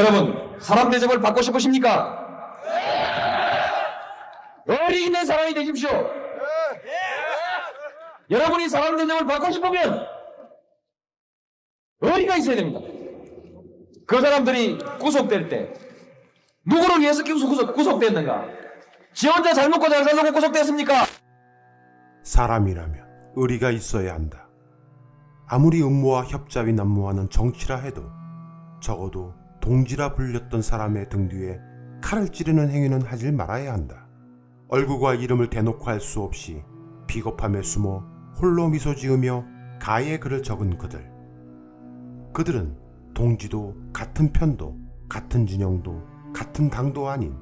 여러분, 사람 대접을 받고 싶으십니까? 의리 있는 사람이 되십시오. 여러분이 사람 대접을 받고 싶으면 의리가 있어야 됩니다. 그 사람들이 구속될 때 누구를 위해서 구속됐는가? 지 혼자 잘 먹고 잘 살려고 구속됐습니까? 사람이라면 의리가 있어야 한다. 아무리 음모와 협잡이 난무하는 정치라 해도 적어도 동지라 불렸던 사람의 등 뒤에 칼을 찌르는 행위는 하질 말아야 한다. 얼굴과 이름을 대놓고 할 수 없이 비겁함에 숨어 홀로 미소 지으며 가의 글을 적은 그들. 그들은 동지도 같은 편도 같은 진영도 같은 당도 아닌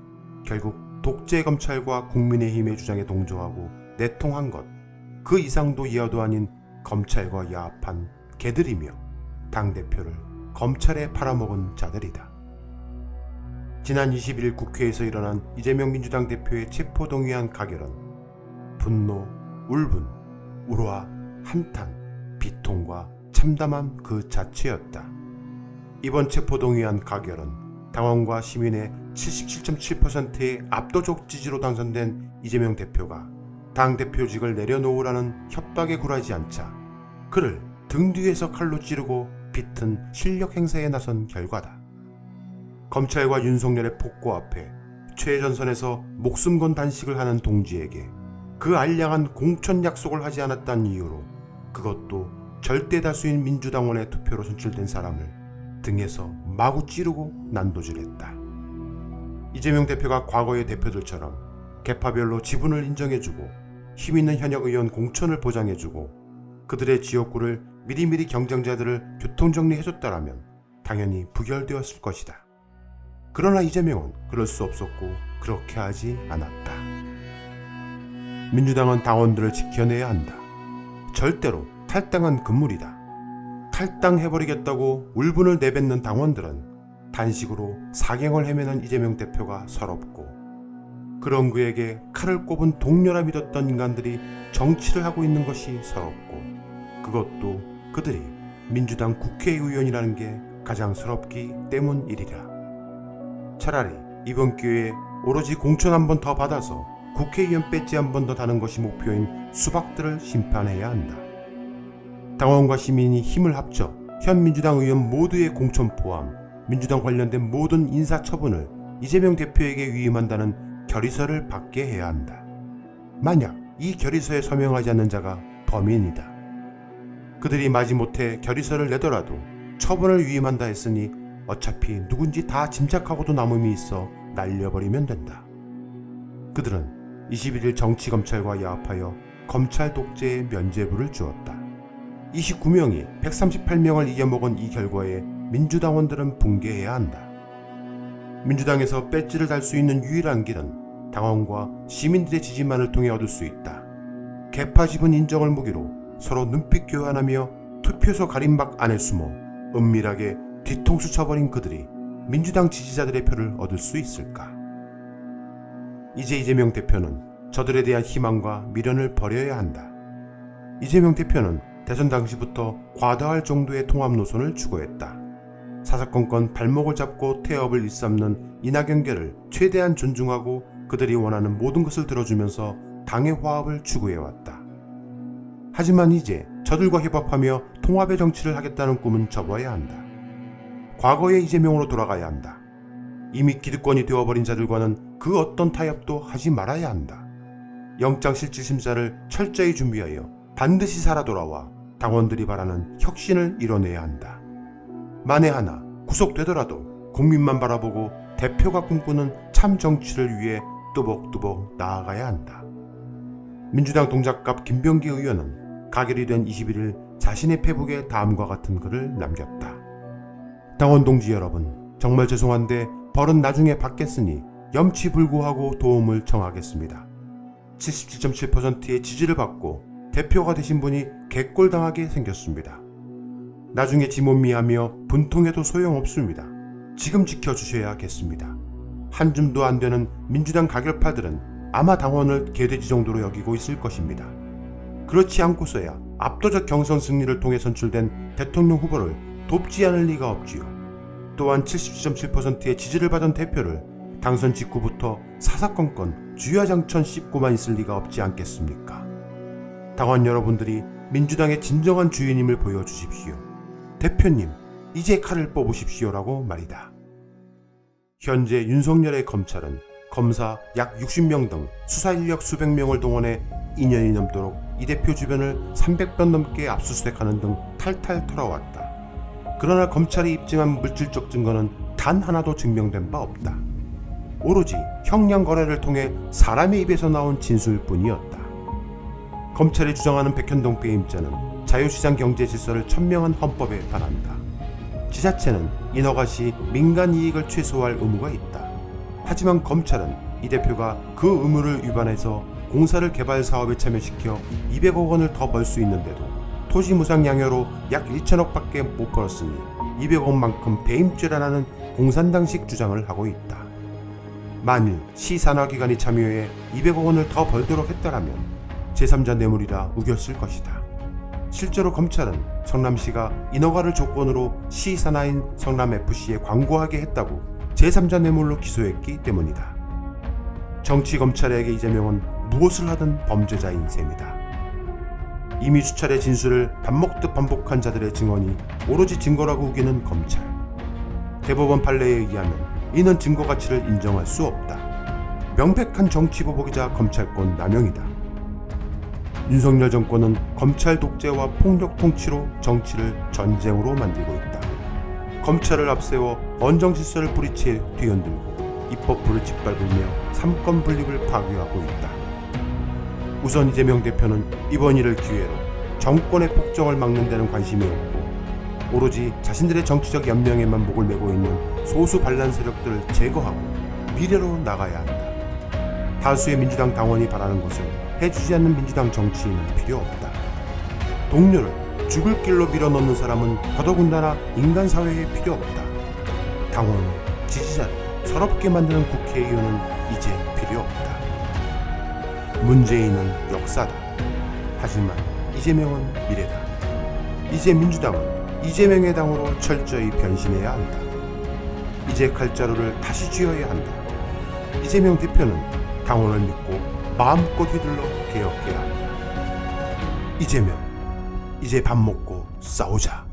결국 독재 검찰과 국민의힘의 주장에 동조하고 내통한 것, 그 이상도 이하도 아닌 검찰과 야합한 개들이며 당대표를 검찰에 팔아먹은 자들이다. 지난 21일 국회에서 일어난 이재명 민주당 대표의 체포동의안 가결은 분노, 울분, 우화, 한탄, 비통과 참담함 그 자체였다. 이번 체포동의안 가결은 당원과 시민의 77.7%의 압도적 지지로 당선된 이재명 대표가 당대표직을 내려놓으라는 협박에 굴하지 않자 그를 등 뒤에서 칼로 찌르고 비튼 실력 행사에 나선 결과다. 검찰과 윤석열의 폭고 앞에 최전선에서 목숨 건 단식을 하는 동지에게 그 알량한 공천 약속을 하지 않았다는 이유로, 그것도 절대 다수인 민주당원의 투표로 선출된 사람을 등에서 마구 찌르고 난도질했다. 이재명 대표가 과거의 대표들처럼 계파별로 지분을 인정해주고 힘있는 현역 의원 공천을 보장해주고 그들의 지역구를 미리미리 경쟁자들을 교통정리해줬다라면 당연히 부결되었을 것이다. 그러나 이재명은 그럴 수 없었고 그렇게 하지 않았다. 민주당은 당원들을 지켜내야 한다. 절대로 탈당한 금물이다. 탈당해버리겠다고 울분을 내뱉는 당원들은 단식으로 사경을 헤매는 이재명 대표가 서럽고, 그런 그에게 칼을 꼽은 동료라 믿었던 인간들이 정치를 하고 있는 것이 서럽고, 그것도 그들이 민주당 국회의원이라는 게 가장 서럽기 때문이리라. 차라리 이번 기회에 오로지 공천 한 번 더 받아서 국회의원 배지 한 번 더 다는 것이 목표인 수박들을 심판해야 한다. 당원과 시민이 힘을 합쳐 현 민주당 의원 모두의 공천 포함 민주당 관련된 모든 인사처분을 이재명 대표에게 위임한다는 결의서를 받게 해야 한다. 만약 이 결의서에 서명하지 않는 자가 범인이다. 그들이 마지못해 결의서를 내더라도 처분을 위임한다 했으니 어차피 누군지 다 짐작하고도 남음이 있어 날려버리면 된다. 그들은 21일 정치검찰과 야합하여 검찰 독재에 면죄부를 주었다. 29명이 138명을 이겨먹은 이 결과에 민주당원들은 붕괴해야 한다. 민주당에서 배지를 달 수 있는 유일한 길은 당원과 시민들의 지지만을 통해 얻을 수 있다. 계파 지분 인정을 무기로 서로 눈빛 교환하며 투표소 가림막 안에 숨어 은밀하게 뒤통수 쳐버린 그들이 민주당 지지자들의 표를 얻을 수 있을까? 이제 이재명 대표는 저들에 대한 희망과 미련을 버려야 한다. 이재명 대표는 대선 당시부터 과다할 정도의 통합 노선을 추구했다. 사사건건 발목을 잡고 태업을 일삼는 이낙연계를 최대한 존중하고 그들이 원하는 모든 것을 들어주면서 당의 화합을 추구해왔다. 하지만 이제 저들과 협업하며 통합의 정치를 하겠다는 꿈은 접어야 한다. 과거의 이재명으로 돌아가야 한다. 이미 기득권이 되어버린 자들과는 그 어떤 타협도 하지 말아야 한다. 영장실질심사를 철저히 준비하여 반드시 살아 돌아와 당원들이 바라는 혁신을 이뤄내야 한다. 만에 하나 구속되더라도 국민만 바라보고 대표가 꿈꾸는 참 정치를 위해 뚜벅뚜벅 나아가야 한다. 민주당 동작갑 김병기 의원은 가결이 된 21일 자신의 페북에 다음과 같은 글을 남겼다. 당원 동지 여러분, 정말 죄송한데 벌은 나중에 받겠으니 염치불구하고 도움을 청하겠습니다. 77.7%의 지지를 받고 대표가 되신 분이 개꼴당하게 생겼습니다. 나중에 지몬미하며 분통해도 소용없습니다. 지금 지켜주셔야겠습니다. 한 줌도 안 되는 민주당 가결파들은 아마 당원을 개돼지 정도로 여기고 있을 것입니다. 그렇지 않고서야 압도적 경선 승리를 통해 선출된 대통령 후보를 돕지 않을 리가 없지요. 또한 77.7%의 지지를 받은 대표를 당선 직후부터 사사건건 주야장천 씹고만 있을 리가 없지 않겠습니까? 당원 여러분들이 민주당의 진정한 주인임을 보여주십시오. 대표님, 이제 칼을 뽑으십시오라고 말이다. 현재 윤석열의 검찰은 검사 약 60명 등 수사 인력 수백 명을 동원해 2년이 넘도록 이 대표 주변을 300번 넘게 압수수색하는 등 탈탈 털어왔다. 그러나 검찰이 입증한 물질적 증거는 단 하나도 증명된 바 없다. 오로지 형량 거래를 통해 사람의 입에서 나온 진술뿐이었다. 검찰이 주장하는 백현동 배임죄는 자유시장 경제 질서를 천명한 헌법에 반한다. 지자체는 인허가 시 민간 이익을 최소화할 의무가 있다. 하지만 검찰은 이 대표가 그 의무를 위반해서 공사를 개발 사업에 참여시켜 200억 원을 더 벌 수 있는데도 토지 무상 양효로 약 1천억밖에 못 벌었으니 200억만큼 배임죄라는 공산당식 주장을 하고 있다. 만일 시산하기관이 참여해 200억 원을 더 벌도록 했더라면 제3자 뇌물이라 우겼을 것이다. 실제로 검찰은 성남시가 인허가를 조건으로 시산하인 성남FC에 광고하게 했다고 제3자 뇌물로 기소했기 때문이다. 정치검찰에게 이재명은 무엇을 하든 범죄자인 셈이다. 이미 수차례 진술을 밥 먹듯 반복한 자들의 증언이 오로지 증거라고 우기는 검찰. 대법원 판례에 의하면 이는 증거 가치를 인정할 수 없다. 명백한 정치보복이자 검찰권 남용이다. 윤석열 정권은 검찰 독재와 폭력 통치로 정치를 전쟁으로 만들고 있다. 검찰을 앞세워 언정 질서를 뿌리채 뒤흔들고 입법부를 짓밟으며 삼권 분립을 파괴하고 있다. 우선 이재명 대표는 이번 일을 기회로 정권의 폭정을 막는 데는 관심이 없고 오로지 자신들의 정치적 연명에만 목을 메고 있는 소수 반란 세력들을 제거하고 미래로 나가야 한다. 다수의 민주당 당원이 바라는 것을 해주지 않는 민주당 정치인은 필요 없다. 동료를 죽을 길로 밀어넣는 사람은 더더군다나 인간사회에 필요 없다. 당원, 지지자를 서럽게 만드는 국회의원은 이제 필요 없다. 문재인은 역사다. 하지만 이재명은 미래다. 이제 민주당은 이재명의 당으로 철저히 변신해야 한다. 이제 칼자루를 다시 쥐어야 한다. 이재명 대표는 당원을 믿고 마음껏 휘둘러 개혁해야 한다. 이재명, 이제 밥 먹고 싸우자.